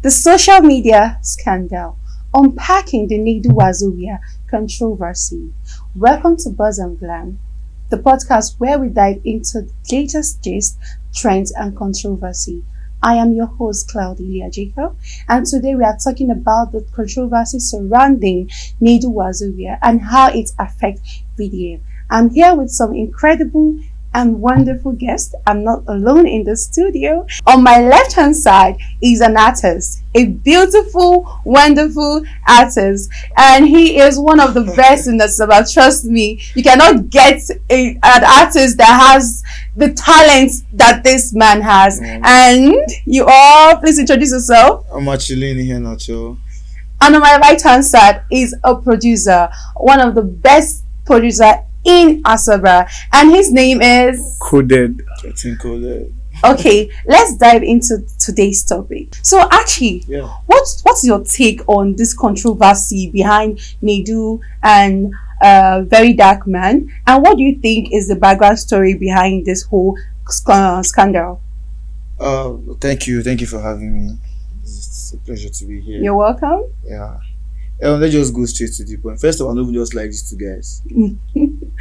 The social media scandal, unpacking the Nedu Wazobia controversy. Welcome to Buzz and Glam, the podcast where we dive into the latest gist, trends, and controversy. I am your host, Claudia Jacob, and today we are talking about the controversy surrounding Nedu Wazobia and how it affects VDM. I'm here with some incredible and wonderful guests. I'm not alone in the studio. On my left-hand side is an artist, a beautiful, wonderful artist, and he is one of the best in the suburb. Trust me, you cannot get an artist that has the talent that this man has. And you all, please introduce yourself. I'm actually in here now, too. And on my right-hand side is a producer, one of the best producer in Asaba, and his name is Coded. Okay, let's dive into today's topic. So actually, what's your take on this controversy behind Nedu and Very Dark Man, and what do you think is the background story behind this whole scandal? Thank you for having me. It's a pleasure to be here. You're welcome. Yeah. Let's just go straight to the point. First of all, I don't just like these two guys.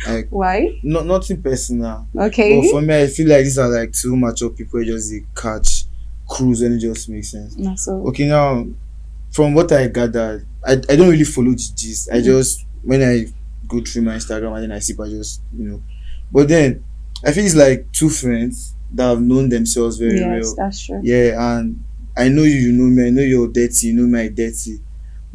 Like, why? Nothing personal. Okay. But for me, I feel like these are like two mature people who just catch cruise and it just makes sense. So. Okay, now from what I gathered, I don't really follow the gist. I just when I go through my Instagram and then I see, I just But then I feel it's like two friends that have known themselves very well. Yes, that's true. Yeah, and I know you know me. I know you're dirty. You know me, I'm dirty.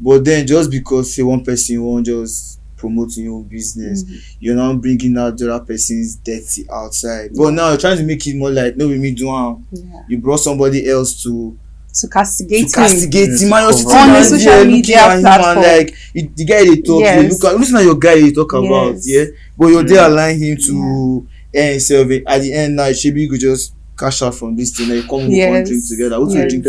But then just because say one person won't just promoting your own business, you're now bringing out the other person's dirty outside. But now you're trying to make it more like no, with me doing. You brought somebody else to castigate him. Man, on the social media platform. Like the guy they talk, listen at your guy you talk about, but you're there allowing him to earn himself. At the end now, Shebi could just cash out from this thing. Like come and drink together. What's your drink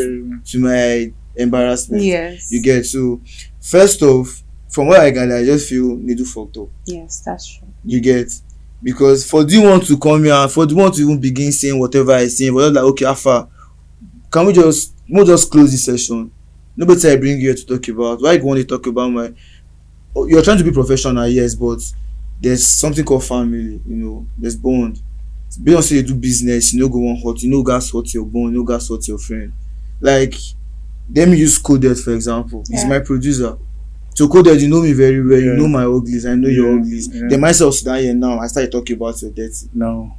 to my embarrassment? You get. So first off, from what I gather, I just feel Nedu fucked up. Yes, that's true. You get, because for the one to come here and for the one to even begin saying whatever I say, but like okay, Afa, can we just close this session? Nobody I bring you here to talk about. Why you want to talk about you're trying to be professional, yes, but there's something called family, there's bond. Beyond say you do business, you know go on hurt, you know gas hurt your bond, you know gas hurt your friend. Like let me use Coded for example. He's my producer. So Coded, you know me very well. You know my uglies. I know your uglies. Then myself sit down here now. I started talking about your dirty. No,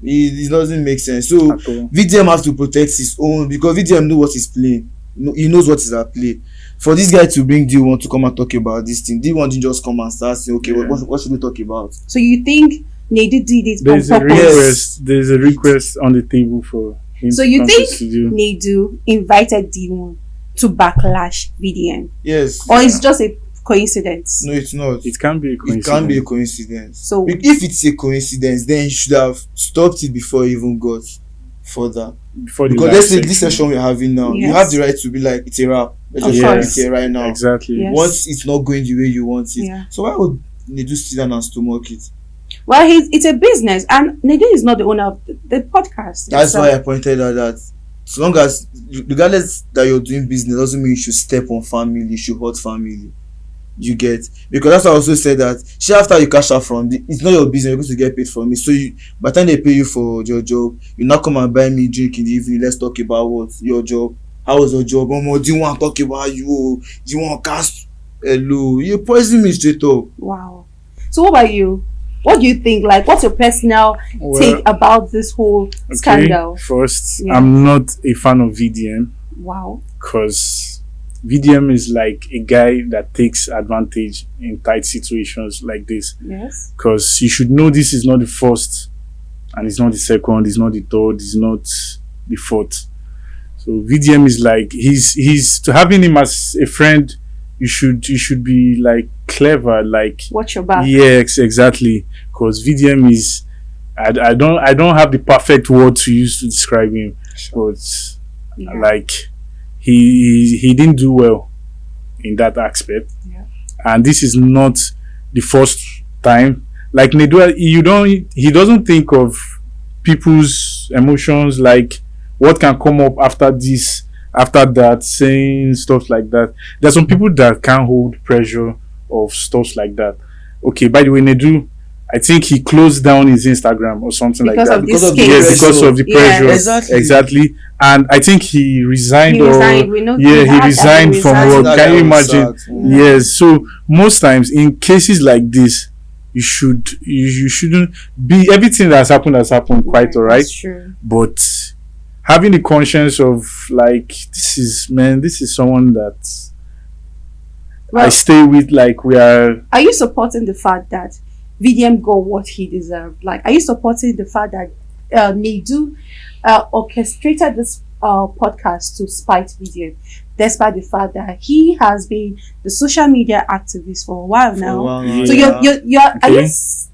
it doesn't make sense. So VDM has to protect his own because VDM knows what he's playing. He knows what is at play. For this guy to bring D1 to come and talk about this thing, D1 didn't just come and start saying, okay, what should we talk about? So you think Nedu did it there's on purpose? There's a request on the table for him. So you think Nedu invited D1 to backlash VDM? Yes. Or it's just a coincidence? No, it's not. It can be a coincidence. It can be a coincidence. So if it's a coincidence, then you should have stopped it before you even got further. Because let's say this session we're having now, you have the right to be like, it's a wrap. Let's just have it here right now. Exactly. Yes. Once it's not going the way you want it. So why would Nedu sit down and stomach it? Well, it's a business, and Nedu is not the owner of the podcast. That's why I pointed out that so long as, regardless that you're doing business, doesn't mean you should step on family, you should hurt family. You get, because that's why I also said that after you cash out from it's not your business, you're going to get paid from me. So by the time they pay you for your job, you now come and buy me drink in the evening. Let's talk about what your job. How was your job? Do you want to talk about you? Do you want to cast hello? You poison me straight up. Wow. So what about you? What do you think? Like, what's your personal take about this whole scandal? First, I'm not a fan of VDM. Wow. Because VDM is like a guy that takes advantage in tight situations like this. Yes. Because you should know this is not the first, and it's not the second, it's not the third, it's not the fourth. So VDM is like he's to having him as a friend. You should be like clever, like watch your back. Yes, exactly. Because VDM is, I don't have the perfect word to use to describe him, but like he didn't do well in that aspect, and this is not the first time. Like Nedu, he doesn't think of people's emotions, like what can come up after this after that, saying stuff like that. There's some people that can't hold pressure of stuff like that. Okay, by the way, Nedu, I think he closed down his Instagram or something Because like of that. this Because of the case. Yes, because of the Yeah. pressure. Exactly. And I think he resigned. He resigned. We know Yeah, he he had that. resigned He from resigned. work. That Can you guy was imagine? sad. Yes. So most times in cases like this, you shouldn't be, everything that's happened quite alright. That's true. But having the conscience of like, this is someone that I Well, stay with, like we are. are you supporting the fact that VDM got what he deserved? Like, are you supporting the fact that Nedu orchestrated this podcast to spite VDM, despite the fact that he has been the social media activist for a while now? So Yeah. you're are you Okay.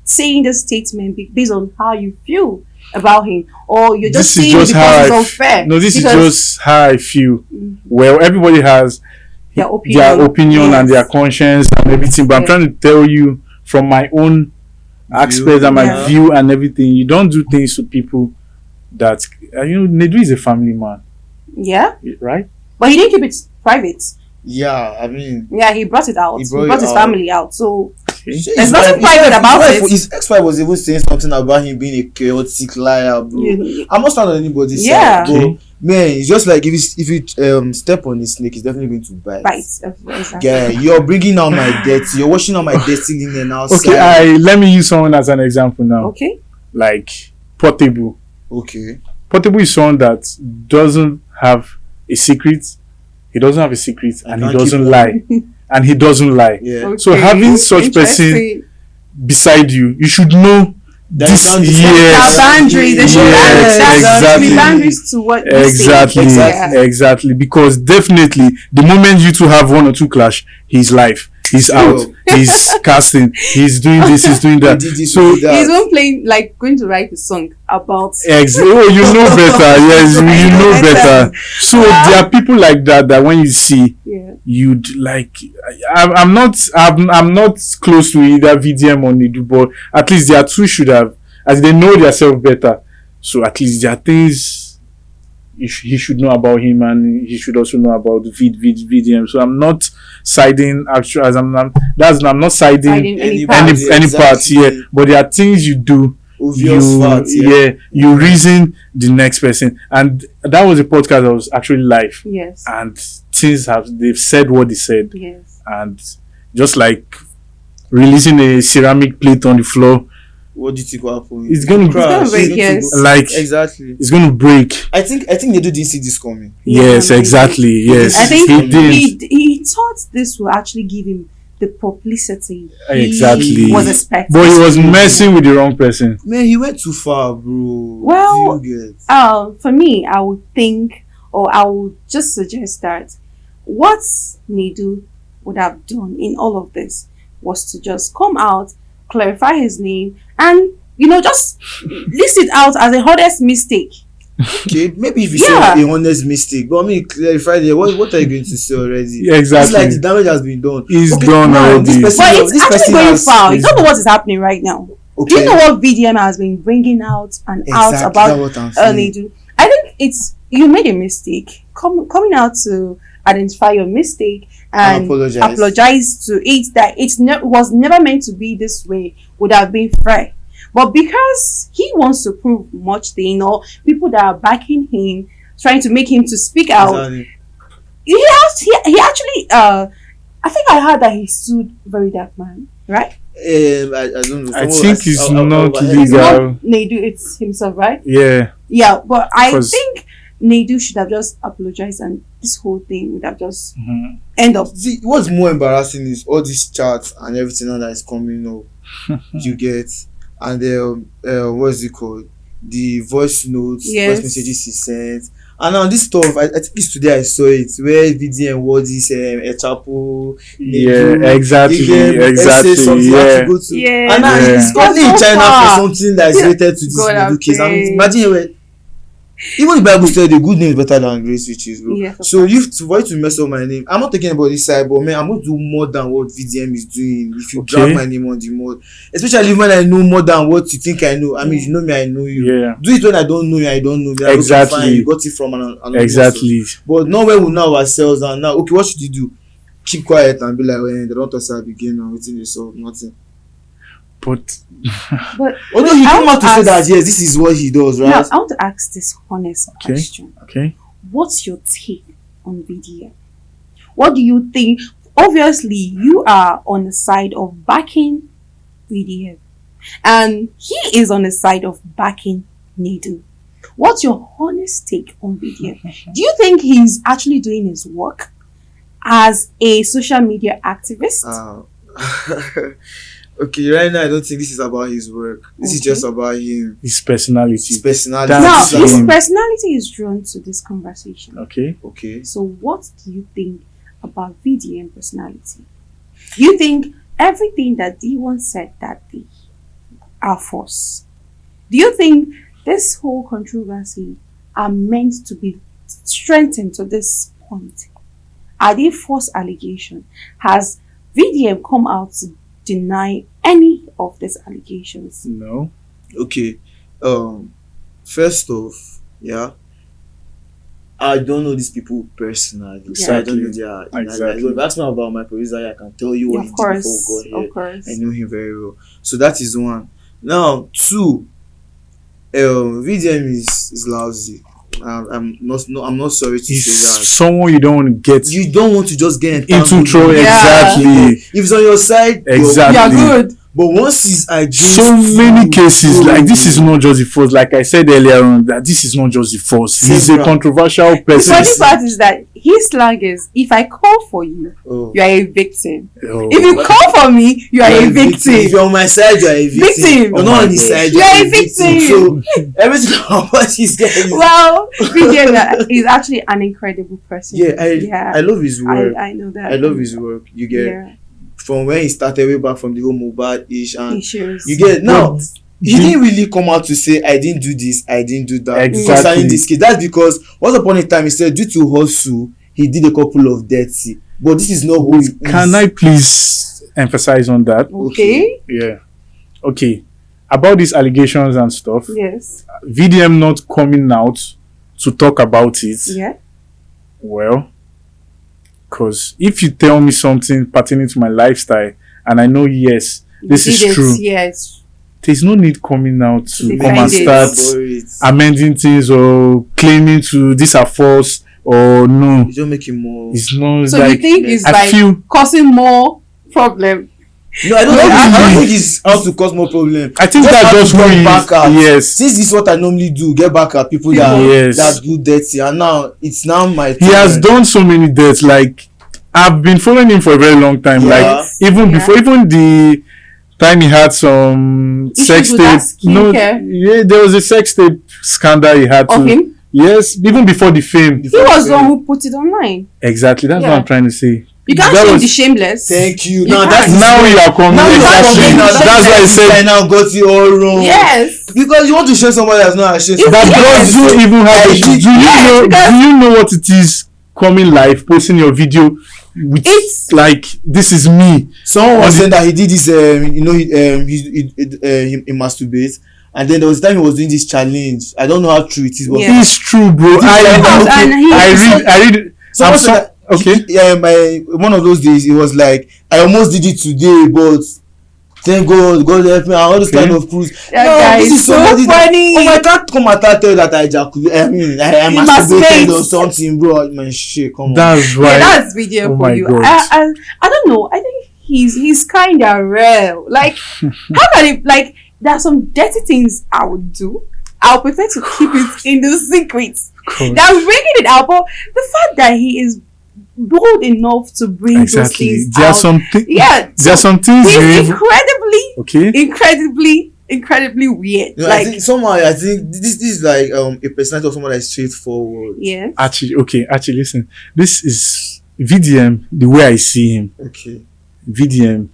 saying this statement based on how you feel about him, or you're just This is saying just because how it's I unfair? No, this Because- is just how I feel. Mhm. Well, everybody has Their their opinion Yes. and their conscience and everything. But I'm Yeah. trying to tell you from my own aspect and my Yeah. view and everything. You don't do things to people that Nedu is a family man, Yeah, right? but he didn't keep it private. Yeah, I mean, Yeah, he brought it out. He He brought brought it his out. family out. So his There's nothing wife- private about his wife- it. His ex-wife was even saying something about him being a chaotic liar, bro. I'm not standing on anybody's Yeah. side, but man, it's just like if you step on his snake, he's definitely going to bite. right. Exactly. Yeah, you're bringing out my dirty. You're washing out my dirty linen outside. Okay, let me use someone as an example now. Okay. Like Portable. Okay. Portable is someone that doesn't have a secret. He doesn't have a secret, and he can't doesn't keep lie. And he doesn't lie. Yeah. Okay. So having such person Interesting. beside you, you should know That this. boundaries. There Yes, are boundaries. There should Yes, be exactly. boundaries to what you say. exactly, Yeah. exactly. Because definitely, the moment you two have one or two clash, he's live. He's Sure. out. He's casting. He's doing this. He's doing that. He did this, So he did that. He's one playing like going to write a song about. Oh, you know better. Yes, you know better. So there are people like that that when you see, Yeah. you'd like. I'm not close to either VDM or Nedu, but at least their two should have, as they know themselves better. So at least there are things he should know about him, and he should also know about VDM. So I'm not siding actually, as I'm not siding Hiding any Anybody. part. any part Exactly. here, but there are things you do. Obvious facts, yeah. You reason the next person, and that was a podcast that was actually live, Yes. and they've said what they said, Yes. and just like releasing a ceramic plate on the floor, What do you think will happen? It's gonna crash. break, It's yes. go- like Exactly. it's gonna break. I think Nedu didn't see this coming. Yes, Yeah, exactly. Yes, I think he did. he thought this will actually give him the publicity Exactly. he was expecting. But he was messing with the wrong person. Man, he went too far, bro. Well, Do you get? For me, I would think, or I would just suggest that what Nedu would have done in all of this was to just come out, clarify his name, and just list it out as a honest mistake. Okay, maybe if you Yeah. say a honest mistake, but I mean, clarify there. What are you going to say already? Yeah, exactly. It's like the damage has been done. He's done now, already. This person, But it's this actually person going has- far. You don't know what is happening right now. Do Okay. you know what VDM has been bringing out and out Exactly, about that's what I'm saying. Nedu? I think you made a mistake. Coming out to identify your mistake and apologize to it, that was never meant to be this way, would have been fair. But because he wants to prove much thing, or people that are backing him, trying to make him to speak out, Exactly. he actually I think I heard that he sued Very Dark Man, right? I don't know. I Someone- think it's not overheard. It's legal. not Nedu, it's himself, right? Yeah. Yeah, but I Because- think Nedu should have just apologized, and this whole thing would have just Mhm. end up. See, what's more embarrassing is all these chats and everything now that is coming up. You get, and what's it called? The voice notes, Yes. voice messages he sent, and now this stuff. I think it's today I saw it where VD and Wardis, El Chapo, Yeah, exactly, exactly, yeah. Go to. Yeah. And now Yeah. he's currently in Go so China far. for something that is related to this God, Nedu case. okay. Imagine where Even the Bible said the good name is better than great riches, bro. Yes, of So course. for you to mess up my name, I'm not talking about this side, but man, I'm going to do more than what VDM is doing. If you Okay. drag my name on the mud, especially when I know more than what you think I know. I mean, Yeah. you know me, I know you. Yeah. Do it when I don't know you, I don't know me. Like, Exactly. okay, fine, you got it from another Exactly. source. But now when we know ourselves and now, okay, what should you do? Keep quiet and be like, well, they don't us at the beginning and waiting they solve nothing. But But Although he I come want out to say ask- that yes, this is what he does, now, right? I want to ask this honest Okay. question. okay. What's your take on VDM? What do you think? Obviously, you are on the side of backing VDM, and he is on the side of backing Nedu. What's your honest take on VDM? Do you think he's actually doing his work as a social media activist? Okay, right now I don't think this is about his work. This is Okay. just about him. His personality. His personality. Now, That's his him. personality is drawn to this conversation. Okay. Okay. So, what do you think about VDM personality? Do you think everything that D1 said that day are false? Do you think this whole controversy are meant to be strengthened to this point? Are they false allegations? Has VDM come out to deny any of these allegations? No. Okay. First off, yeah. I don't know these people personally, so I don't know their inner life. Exactly. So if you ask me about my producer, I can tell you what Of he did course, before we got here. of course. I know him very well. So that is one. Now, two, VDM is lousy. I'm not sorry to He's say that. someone you don't want to get You don't want to just get into entangled trouble. with. Yeah. Exactly. If it's on your side, Exactly. You are good. But once he's against So many you, cases, bro, like this is not just the first. Like I said earlier on, that this is not just the first. He's a Several. controversial The person. funny part is that his slang is, if I call for you, oh. you are a victim. Oh. If you call for me, you are a If victim. you're on my side, you're a victim. Victim. You're Oh not my on his God. side, You're a So everything about his guy is Well, VDM is actually an incredible person. I love his work. I know that. I love his work. You get Yeah, from when he started way back from the whole Mobile ish and issues. you get now. But He didn't really come out to say I didn't do this, I didn't do that Exactly. concerning this case. That's because once upon a time he said due to hustle he did a couple of dirty. But this is not who he is. Can I please emphasize on that? Okay. Yeah. Okay. About these allegations and stuff, Yes. VDM not coming out to talk about it. Yeah. Well, because if you tell me something pertaining to my lifestyle and I know, yes, this You is didn't- true, Yes. there's no need coming out to Defend come and it. start amending things or claiming to this are false or no. You don't make him more. It's not So like you think it's I like feel causing more problem? No, I don't, No, think, I don't really. think it's out to cause more problem. I think Just that's have just to who get he back at. is. Yes. Since this is what I normally do, get back at people that Yes. that do dirty, and now it's now my He has turn. done so many deaths. Like I've been following him for a very long time. Yeah. Like even Yeah. before, even the time he had some Issues sex with that tape. No, skincare. yeah, there was a sex tape scandal he had Of to. him? Yes, even before the fame. He was the one who put it online. Exactly. That's what Yeah. I'm trying to say. You can't That shame was- the shameless. Thank you. You Now can't. that's Now you are coming. now you are Exactly. coming out. That's why I I said now got it all wrong. Yes. Because you want to shame somebody that's not ashamed. that Yes. bros don't even have. I did- Do you Yes, know? because- Do you know what it is? Coming live, posting your video with It's- like this is me. Someone was On the- saying that he did this. He masturbates, and then there was time he was doing this challenge. I don't know how true it is, but Yeah. It's true, bro. This guy was- and he- I read. someone I'm said so- that okay. one of those days it was like I almost did it today, but thank God help me and all this Okay. kind of cruise. That guy is so somebody that- funny. oh, I can't come and tell you that I ejaculate. I mean, I You masturbated masturbate. or something, bro. Man, shit, come on. That's Yeah, why. that's video Oh for my you. God. I don't know. I think he's kind of real. Like, how can it, like, there are some dirty things I would do. I'll prefer to keep it in the secret Cool. than bringing it out. But the fact that he is bold enough to bring those Exactly. things There are out. some Yeah. There are some things. He's you even- incredibly, Okay. incredibly weird. You know, Like, I think somehow I think this is like a personality of someone that is straightforward. yeah. Actually, okay. Actually, listen. This is VDM. The way I see him, Okay. VDM.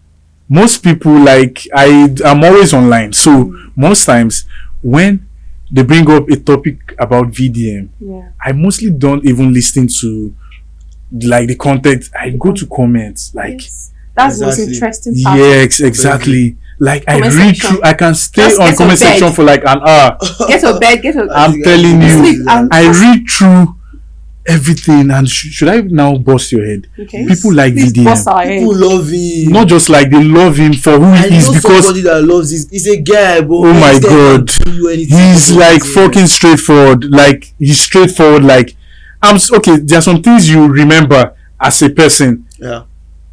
Most people like I'm always online, so most times when they bring up a topic about VDM, Yeah. I mostly don't even listen to like the content. I go to comments, like Yes. That's the most Exactly. interesting part. yes, exactly. Like I Comment read section. through. I can stay Just on get to comment bed. section for like an hour. Get to bed, I'm telling you, Sleep and- I read through everything, and should I now bust your head? Okay. People like Please VDM. bust our head. People love him. Not just like they love him for who I he is, know because somebody that loves this. He's a guy, but oh my this guy God, can't do anything he's for like him. fucking straightforward. Like he's straightforward. Like okay. There are some things you remember as a person. Yeah.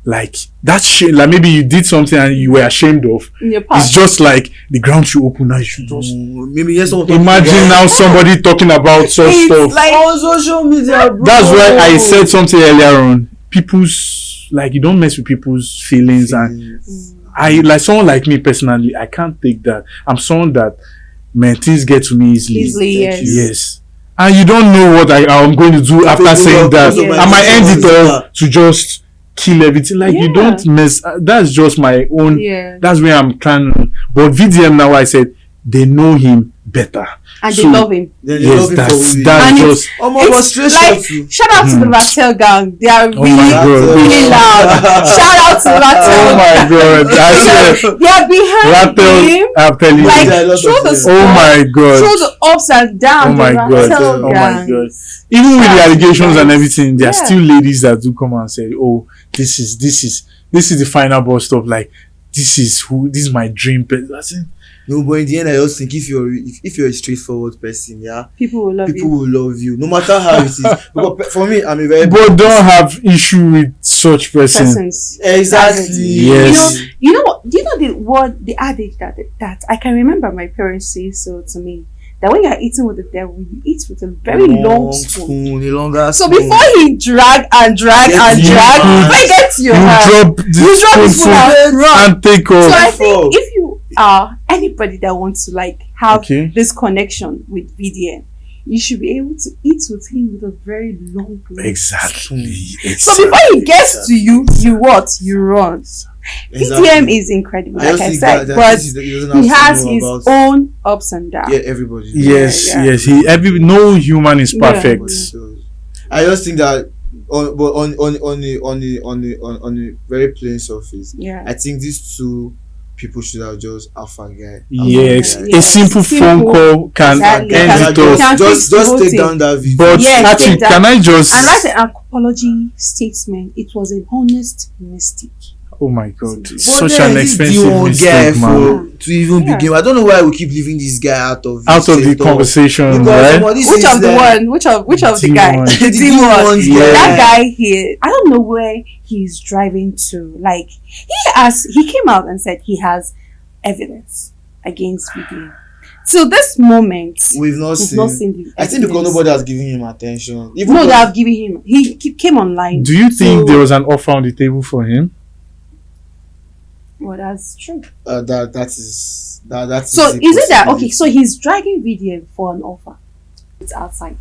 Like that shit. Like maybe you did something and you were ashamed of. In your It's past. just like the ground should open now. You should just Maybe yes, someone imagine now somebody talking about such It's stuff. like on social media, bro. That's why I said something earlier on. People's like you don't mess with people's feelings, and I like someone like me personally. I can't take that. I'm someone that man things get to me easily. easily, yes. Yes, and you don't know what I'm going to do after People saying love- that. Yes. I might end it all Yeah. to just kill everything. Like you Yeah. don't mess. That's just my own. Yeah. That's where I'm trying. But VDM now, I said they know him better. And they So, love him. Then they Yes, love him that's for who he is. that's And it's- just. Almost It's frustration like, too. shout out to the Rattel gang. They are Oh really, my God. really loud. Shout out to Rattel. Oh my God! I swear. They are behind him. Rattle, I'm telling you. Like, Yeah, lots through of the them. stuff, Oh my God. through the ups and downs. Oh my the God. Rattel Oh my gang. God. Even with the Shout out to allegations you and guys. everything, there are Yeah. still ladies that do come and say, "Oh, this is the final bus stop. Like, this is my dream." I think, No, but in the end, I just think if you're a straightforward person, yeah, People will love people you. will love you, no matter how it is. Because for me, I'm a very but don't have issue with such person. Persons. exactly. Yes. You know what? Do you know the adage that I can remember my parents say so to me, that when you're eating with the devil, you eat with a very long spoon. a longer So spoon. before he drag and drag Get and to your drag, hand. when you get to You your hand, drop the you drop the spoon and spoonful run. and take So off. I Before. think if you are anybody that wants to like have Okay. this connection with VDN, you should be able to eat with him with a very long spoon. Exactly. So before he gets to you, you what? You run. Exactly. VDM is incredible, I like just I think said, that but he doesn't he have has to know his about own ups and downs. yeah everybody. Yes, Yeah. yes. No human is Yeah. perfect. Everybody does. I just think that on the very plain surface, Yeah. I think these two people should have just alpha guy. Yes, Yeah. a simple phone Simple. call can Exactly. end Can- it off. can fix the Just whole take thing. down that video. But Yes, actually, take that. can I just? And write an apology statement. It was an honest mistake. Oh my God, But such then an this expensive D1 guy mistake, man. to even Yeah. begin. I don't know why we keep leaving this guy out of Out of the straight up. conversation, Because right? somebody Which says of the that- one? Which of the D1. guy? The D1. D1's Yeah. guy. That guy here, I don't know where he's driving to. Like he came out and said he has evidence against VDM. Till this moment, We've not we've seen. not seen the I think because evidence. nobody has given him attention. Even No, though- they have given him. He came online. Do you think So- there was an offer on the table for him? Well, that's true. that is that. So a is it that possibility. okay? So he's dragging VDM for an offer. It's outside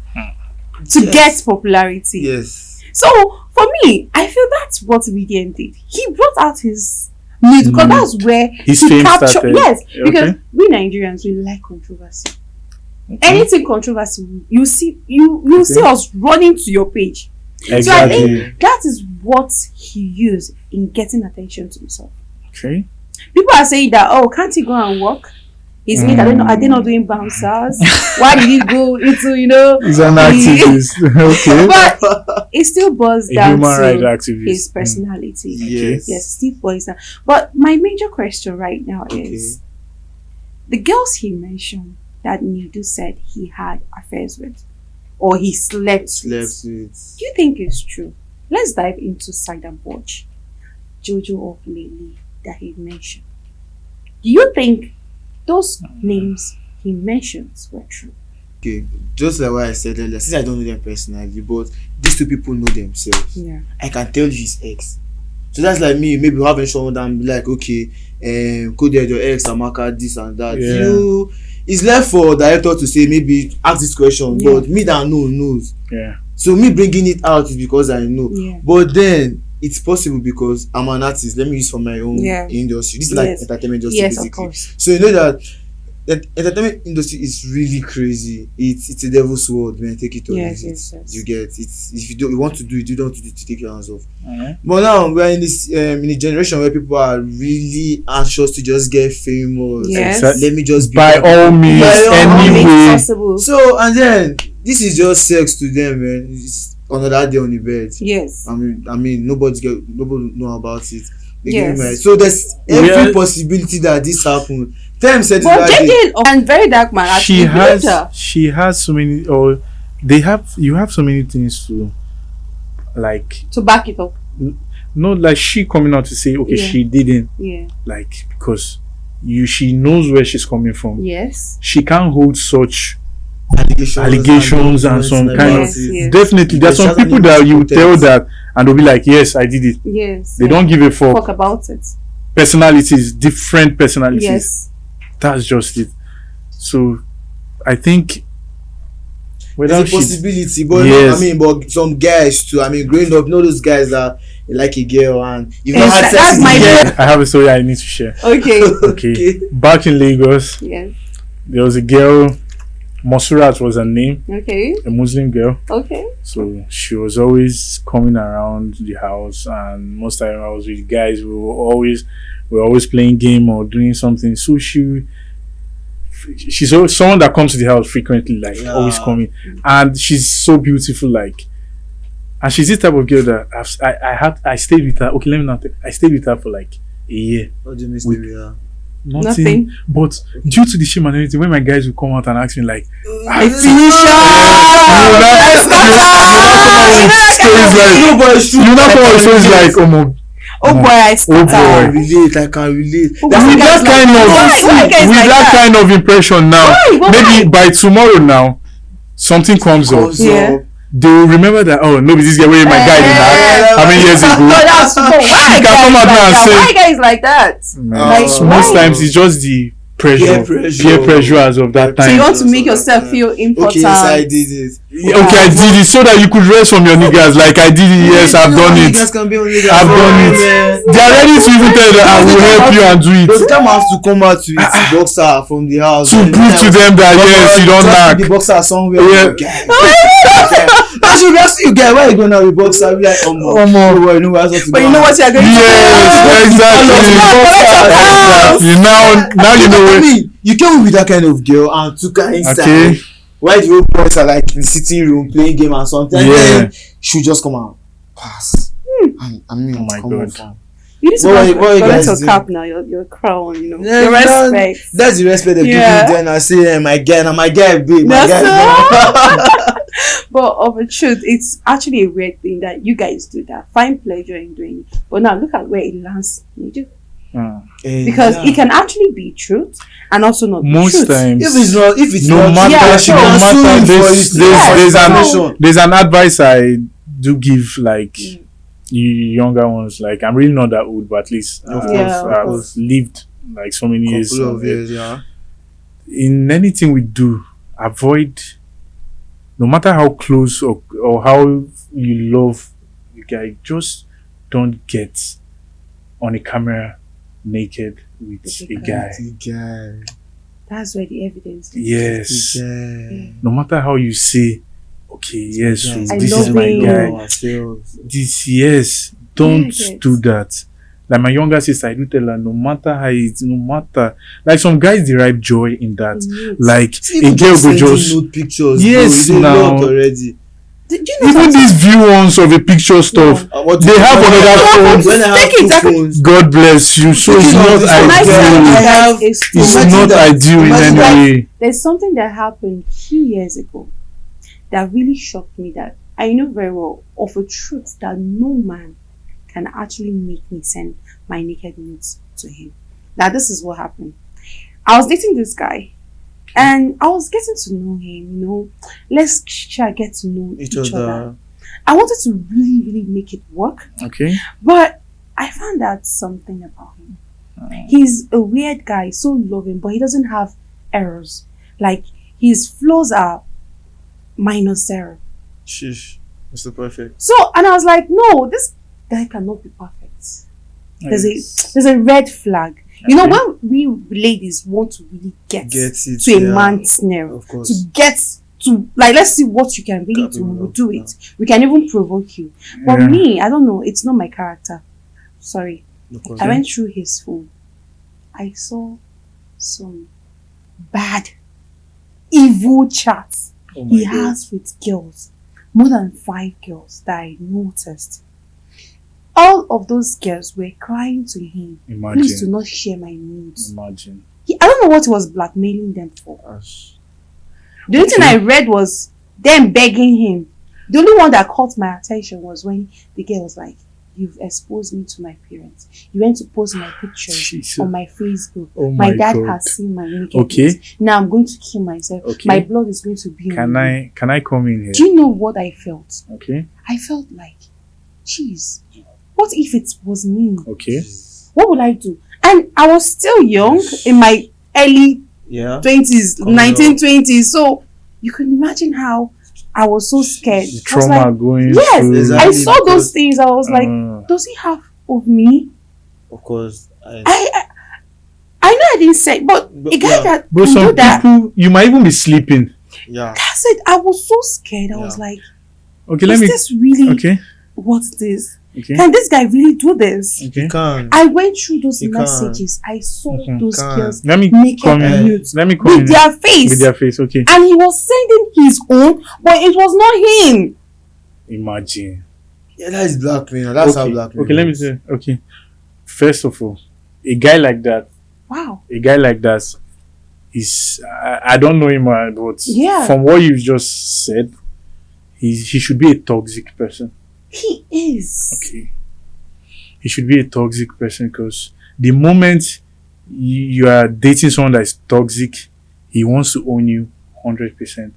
to Yes. get popularity. Yes. So for me, I feel that's what VDM did. He brought out his news because that's where His he fame captured. started. Yes, because Okay. we Nigerians, we like controversy. Anything controversy, you see us running to your page. So I Exactly. think that is what he used in getting attention to himself. Okay. People are saying that, oh, can't he go and work? Is it are they not doing bouncers? Why did he go into, He's an the- activist. Okay. But it still boils A down human rights to activist. his personality. Yes. Yes, Steve boils down. But my major question right now is the girls he mentioned that Nedu said he had affairs with or he slept with. Slept with. Do you think it's true? Let's dive into Side and Watch. Jojo of Lily that he mentioned. Do you think those names he mentioned were true? Okay, just like what I said earlier, since I don't know them personally, but these two people know themselves. Yeah. I can tell you his ex. So that's like me, maybe having someone that I'm like, okay, coded your ex, Amaka, this and that. Yeah. It's left for director to say, maybe ask this question, Yeah. but me that know knows. Yeah. So me bringing it out is because I know. Yeah. But then it's possible because I'm an artist. Let me use for my own Yeah. industry. This is like Yes. entertainment industry Yes, of basically. course. So you know that the entertainment industry is really crazy. It's a devil's world, man. Take it or Yes, leave it. yes, yes. You get it's if you want to do it, you don't want to do it, to take your hands off. Mhm. But now we're in this in a generation where people are really anxious to just get famous. Yes. Exactly. Let me just be By all means, By all All means. anyway. possible. So and then this is just sex to them, man. It's another day on the bed. Yes. I mean, nobody know about it. They get Yes. married. So there's We every are- possibility that this happened. Tell him said it But that day. JJ and very dark man actually She has so many, or you have so many things to, like, to back it up. not like she coming out to say, okay, Yeah. she didn't, Yeah. like, because she knows where she's coming from. Yes. She can't hold such Allegations and some documents kind about Yes, it. yes. definitely. There's Because some she hasn't people even that you protect. tell that and they'll be like, yes, I did it. Yes. They don't give a talk fuck. about it. Personalities, different personalities. Yes. That's just it. So I think There's without a she, possibility, but Yes. I mean, but some guys too. I mean, growing up, you know those guys that like a girl and you've not had Yes, sex that's with my a girl. I have a story I need to share. Okay. Okay. Back in Lagos, Yes. there was a girl, Monsurat was her name, Okay. a Muslim girl. Okay. So she was always coming around the house, and most time I was with guys. We were always playing game or doing something. So she's always someone that comes to the house frequently, like Yeah. always coming, and she's so beautiful, like. And she's this type of girl that I stayed with her. Okay, let me not. I stayed with her for like a year. What do you miss With- the real? Nothing. But due to the shame and everything, when my guys will come out and ask me like, I finish you know, No, but it's true. you know, come on stories like, oh my, Oh boy, I Oh, scatter. boy. I can relate. Oh, That's why with guys that kind like- of why guys with like that that? kind of impression now, Why? maybe by tomorrow now, something comes up. comes Yeah. up. They will remember that, oh, no, this guy where my guy did that. How many years ago? That's why She can guys come out like now and that? say- Why guys like that? Man, Like, so most why? times it's just the Peer pressure, pressure. as of that So you time. want to make yourself feel important. Okay, yes, I did it. Okay, I did it so that you could rest from your niggas. Like I did it, yes, I've done it. Niggas can be on niggas. I've done it. They are ready to even tell that I will help you and do But it the time I have to come out with the boxer from the house to prove to them that yes, you don't just knack. put the boxer somewhere. Yeah. That's you ask you guy why you going out with boxer? Be like, oh no, no, what's up to But you know what you're going to do? Yes, exactly. You now you know I where. mean, you came with that kind of girl and took her inside. Okay. Why the old boys are like in the sitting room playing game and something? And Yeah. then she just come out, pass. I mean, Oh my come on, God. fam. You need to What you collect guys your do? cap now, your crown, you know. Yeah, your respect. That's the respect they Yeah. give you. Then I say, my guy, babe, my That's guy. But of a truth, it's actually a weird thing that you guys do that. Find pleasure in doing it. But now look at where it lands. Nedu. Because it can actually be truth and also not be Most truth. times, If it's no not, matter, Yeah, she no can sue matter, him for there's, it. there's an advice I do give, like you younger ones. Like I'm really not that old, but at least Of I've course. lived like so many years. Couple of years, yeah. In anything we do, avoid, no matter how close or how you love the guy, just don't get on a camera naked with a guy. The guy. That's where the evidence is. Yes. The guy. No matter how you say, okay, yes, so I this love is my him. guy. Ourselves. This, yes, don't Yes. do that. Like my younger sister, I do tell her, no matter how it's, no matter, like some guys derive joy in that. Mm. Like See, a even girl go sending just, nude pictures. Yes, bro, it's a now. lot already. Did you know even that? these view ones of a picture stuff, What They have when another I phone. When I have Take it, two take it. phones. God bless you. So it's Speaking of not this, So nice Yeah, that I you have- guys exposed. It's Imagine not that. ideal in Imagine any that. way. There's something that happened a few years ago that really shocked me, that I know very well of a truth that no man can actually make me send my naked nudes to him. Now this is what happened. I was dating this guy and I was getting to know him, you know. Let's try get to know Each each other. other. I wanted to really make it work, Okay. but I found out something about him. He's a weird guy, so loving, but he doesn't have errors. Like his flaws are -0. Sheesh. Mr. Perfect. So, and I was like, no, this guy cannot be perfect. Yes. There's a red flag. You know, Okay. when we ladies want to really get Get it, to a yeah. man's nerve, Of course. to get to, like, let's see what you can really do, Capable we'll of, do yeah. it. We can even provoke you. But Yeah. me, I don't know, it's not my character. Sorry. Of course. I went through his phone. I saw some bad, evil chats Oh my he God. has with girls. More than 5 girls that I noticed. All of those girls were crying to him, please do Imagine. not share my nudes. Imagine. I don't know what he was blackmailing them for. Gosh. The only thing I read was them begging him. The only one that caught my attention was when the girl was like, you've exposed me to my parents. You went to post my pictures Jesus. on my Facebook. Oh my my dad God. has seen my nakedness. Okay. Now I'm going to kill myself. Okay. My blood is going to be on you. Can I come in here? Do you know what I felt? Okay. I felt like, jeez, what if it was me? Okay. What would I do? And I was still young, in my early Yeah. 20s, Coming 1920s. So you can imagine how I was so scared. The I was trauma like, going yes, through. Exactly. I saw those because- things. I was like, does he have of me? Of course. I know I didn't say, but a guy yeah. that But can do some that. people, you might even be sleeping. Yeah. I said I was so scared. I was Yeah. like, Okay, is let me. this really Okay. what it is? Okay. Can this guy really do this? Okay. You can. I went through those You can't. messages. I saw Mhm. those Can't. girls Let me naked come and in. nude Let me come with in their face. with their face. Okay. And he was sending his own, but it was not him. Imagine. Yeah, that is blackmail. That's how Okay. blackmail. Okay. Let me works. say. Okay. First of all, a guy like that Wow. is I don't know him, but Yeah. from what you just said, he should be a toxic person. He is. Okay. He should be a toxic person because the moment you are dating someone that is toxic, he wants to own you 100%.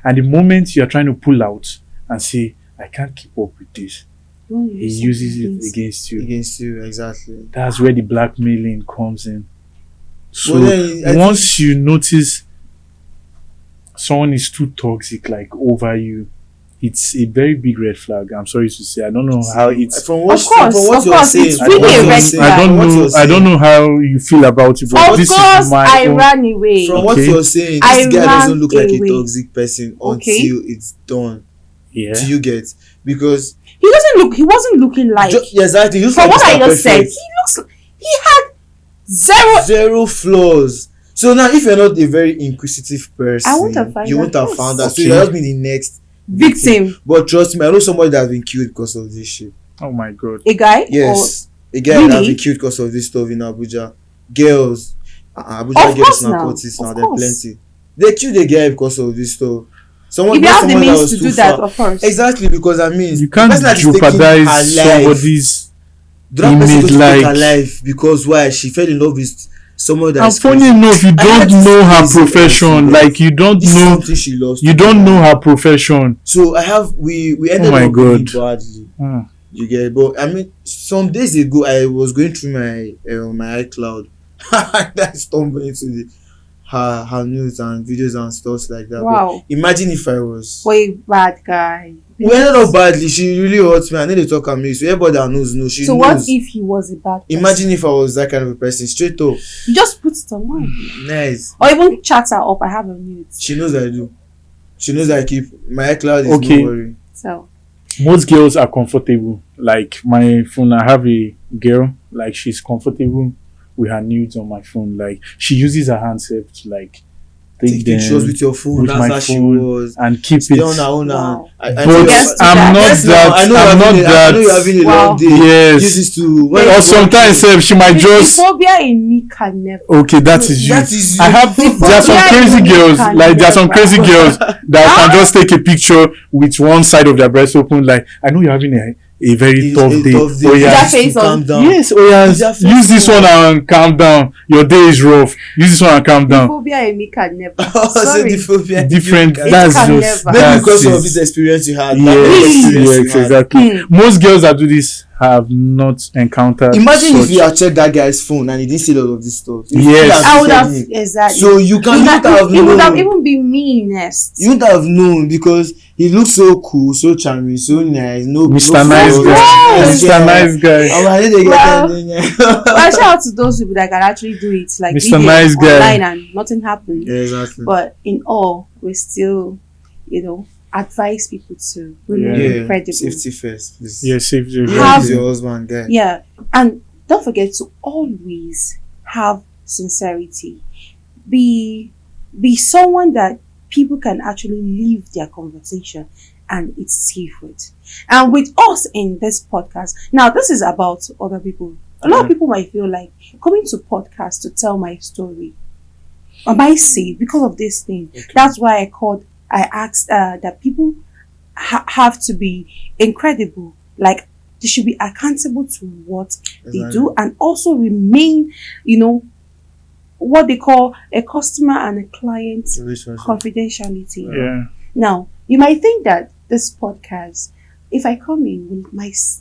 And the moment you are trying to pull out and say, I can't keep up with this, You want to he use uses something it against you. Against you, exactly. That's where the blackmailing comes in. So Well, then, I once you notice someone is too toxic, like over you, it's a very big red flag. I'm sorry to say. I don't know how it's. From what, Of course, from what of you're course, saying, it's from really what a you're red saying, flag. I don't from what know. you're I saying- don't know how you feel about it, but Of this course, is my I own. ran away. From what Okay. you're saying, I this guy ran doesn't look like away. a toxic person Okay. until it's done. Yeah. Do you get? Because He doesn't look. He wasn't looking like. yeah, exactly. You From like what I Mr. just said, Perfect. he looks. He had zero. Zero flaws. So now, if you're not a very inquisitive person, I wouldn't have found you wouldn't that. have Yes. found that. So Okay. you'll just be the next Victim. But trust me, I know somebody that has been killed because of this shit. Oh my god. A guy. Yes, a guy that has Really? been killed because of this stuff in Abuja. Girls, Abuja Of girls course now, now. courts now, Of there are course. plenty. They killed a guy because of this stuff. Someone, If you not have the someone that means was to too do that, far. of course. Exactly, because I mean, You the can't person that is taking jeopardize her life, somebody's the other person image, to take her like- life because why? She fell in love with someone that and is funny crazy. enough, you I don't had this know her crazy profession. experience. Like you don't This is know something she lost. you don't know her profession. So I have we ended my up really God. badly. Hmm. You get it? But I mean, some days ago, I was going through my iCloud. I stumbled into her news and videos and stuff like that. Wow. But imagine if I was. What a bad guy. We ended up badly. She really hurt me. I need to talk at me. So everybody that knows, she So knows. what if he was a bad person? Imagine if I was that kind of a person. Straight up, You just put it online. nice. Or even chat her up. I have a mute. She knows I do. She knows I keep my iCloud is Okay. no worry. So Most girls are comfortable. Like my phone, I have a girl. Like she's comfortable with her nudes on my phone. Like she uses her handset to like Take them pictures with your phone. with That's my how she phone was. and keep Stay it. on her own. Wow. I But know Yes, you- I'm that. not Yes, now, that. I know I'm not I know you're that. having a Wow. long day. Yes. Use this to Or sometimes she might the just. phobia in me can never. Okay, that is you. That is you. I have. There are some Yeah, crazy you girls. can Like there are some never. crazy girls that Ah. can just take a picture with one side of their breast open. Like I know you're having a very It's tough a day. tough day. Oh Is that yeah. face on? Calm down. Yes, oh yeah. Is that Use this face one and calm down. Your day is rough. Use this one and calm The down. phobia in me can never. Oh, so Sorry. the phobia. Different. You can- That's can just. never. Maybe that's because of it. this experience you had. Yes, that experience yes, you had. exactly. Hmm. Most girls that do this have not encountered. Imagine if such. you had checked that guy's phone and he didn't see all of this stuff. You Yes. still I would have defended him. exactly. So you wouldn't have It would have known. even been meanest. You wouldn't have known because he looks so cool, so charming, so nice. No, Mr. no Nice flaws. Guy. Yes. Mr. Nice Guy. Oh, I need to get Well, that thing. Well, shout out to those people that can actually do it, like Mr. video Nice Guy. online and nothing happened. Yeah, exactly. But in all, we still, advise people to remain Yeah, credible. safety first, please. Yes, safe. Have- He's your husband, guy. Yeah, and don't forget to always have sincerity. Be someone that people can actually leave their conversation and it's safe with. And with us in this podcast, now this is about other people. A lot of people might feel like coming to podcast to tell my story. Am I safe because of this thing? Okay. That's why I asked that people have to be incredible. Like they should be accountable to what they do and also remain, what they call a customer and a client Relationship. confidentiality. Yeah. Now, you might think that this podcast, if I come in, will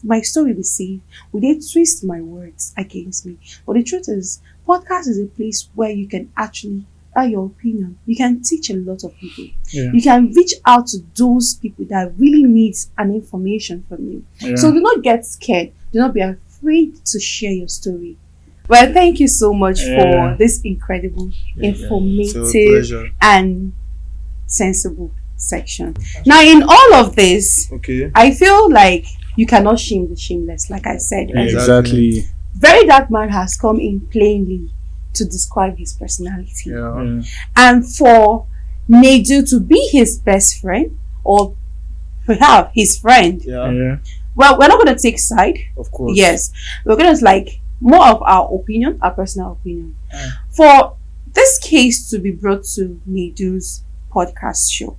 my story be safe? Will they twist my words against me? But the truth is, podcast is a place where you can actually air your opinion. You can teach a lot of people. Yeah. You can reach out to those people that really need an information from you. Yeah. So do not get scared. Do not be afraid to share your story. Well, thank you so much for this incredible, informative, So, pleasure. and sensible section. Now, in all of this, Okay. I feel like you cannot shame the shameless, like I said. Yeah. Exactly. Very Dark Man has come in plainly to describe his personality. Yeah. Yeah. And for Nedu to be his best friend, or perhaps his friend, Yeah. Yeah. well, we're not going to take side. Of course. Yes, we're going to more of our opinion, our personal opinion. For this case to be brought to Nedu's podcast show,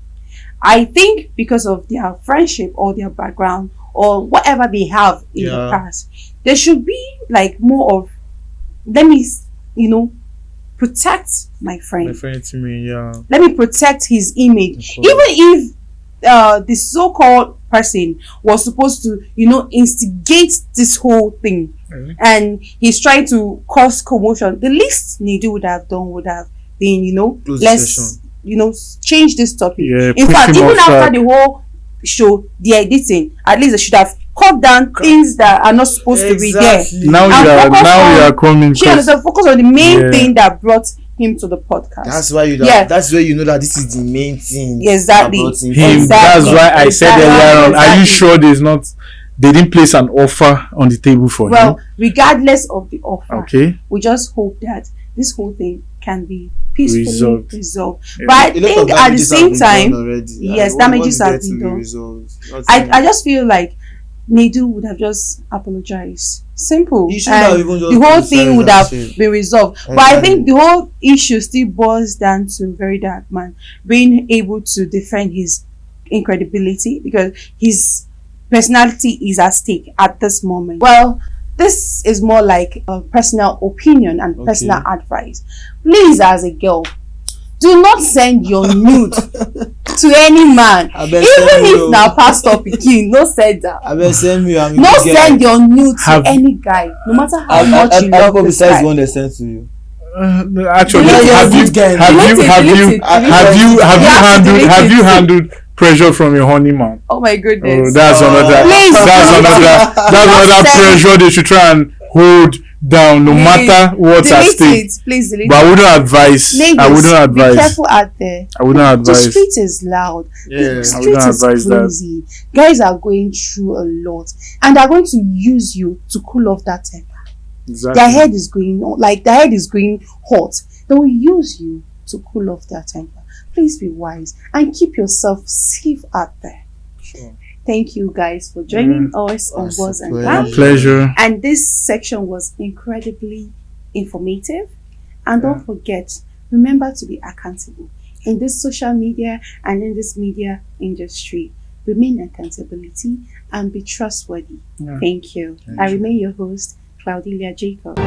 I think because of their friendship or their background or whatever they have in the past, there should be more of, let me, protect my friend. My friend to me, yeah. Let me protect his image. Of course. Even if the so-called person was supposed to, instigate this whole thing, and he's trying to cause commotion, the least Nedu would have done would have been, Close the let's, session. change this topic. Yeah, In push fact, him even off after track. the whole show, the editing, at least they should have cut down things that are not supposed to be there. Exactly. Now And you focus are on- coming. She understand, focus on the main Yeah. thing that brought him to the podcast. That's why Yeah. that's where you know that this is the main thing. Exactly. about him. Him. Exactly. That's why I said Exactly. earlier on. Are you Exactly. sure they didn't place an offer on the table for Well, him? regardless of the offer, Okay. we just hope that this whole thing can be peacefully Resolved. resolved. Yeah. But I A lot of think at the damages have same been time, done already. yes, What damages is there have to been be done. resolved? I just feel like Nedu would have just apologized. Simple. He should And have even just the whole apologized thing would and have shit. been resolved. But I think the whole issue still boils down to Very Dark Man being able to defend his incredibility, because his personality is at stake at this moment. Well, this is more like a personal opinion and personal advice. Please, as a girl, do not send your nude to any man. I Even bet send if you. now Pastor Pikin, no send that. I bet send me. I'm No send your nude to Have- any guy, no matter how much you I love go this besides guy. one they sent to you. Actually, Delete it. have you Good guy. Delete it. have you handled pressure from your honey man? Oh my goodness. Oh, that's another. Please, That's another send- pressure they should try and hold down, no Please, matter what's at delete stake. it. Please delete But I wouldn't advise. Ladies, I wouldn't be advise. careful out there. I wouldn't The advise. street is loud. Yeah. The I street wouldn't is advise that. crazy. Guys are going through a lot, and they're going to use you to cool off that temper. Exactly. Their head is going hot. They will use you to cool off their temper. Please be wise and keep yourself safe out there. Sure. Thank you guys for joining us on That's Buzz a and pleasure. Glam. Pleasure. And this section was incredibly informative. And don't forget, remember to be accountable in this social media and in this media industry. Remain accountability and be trustworthy. Yeah. Thank you. Thank I you. remain your host, Claudelia Jacob.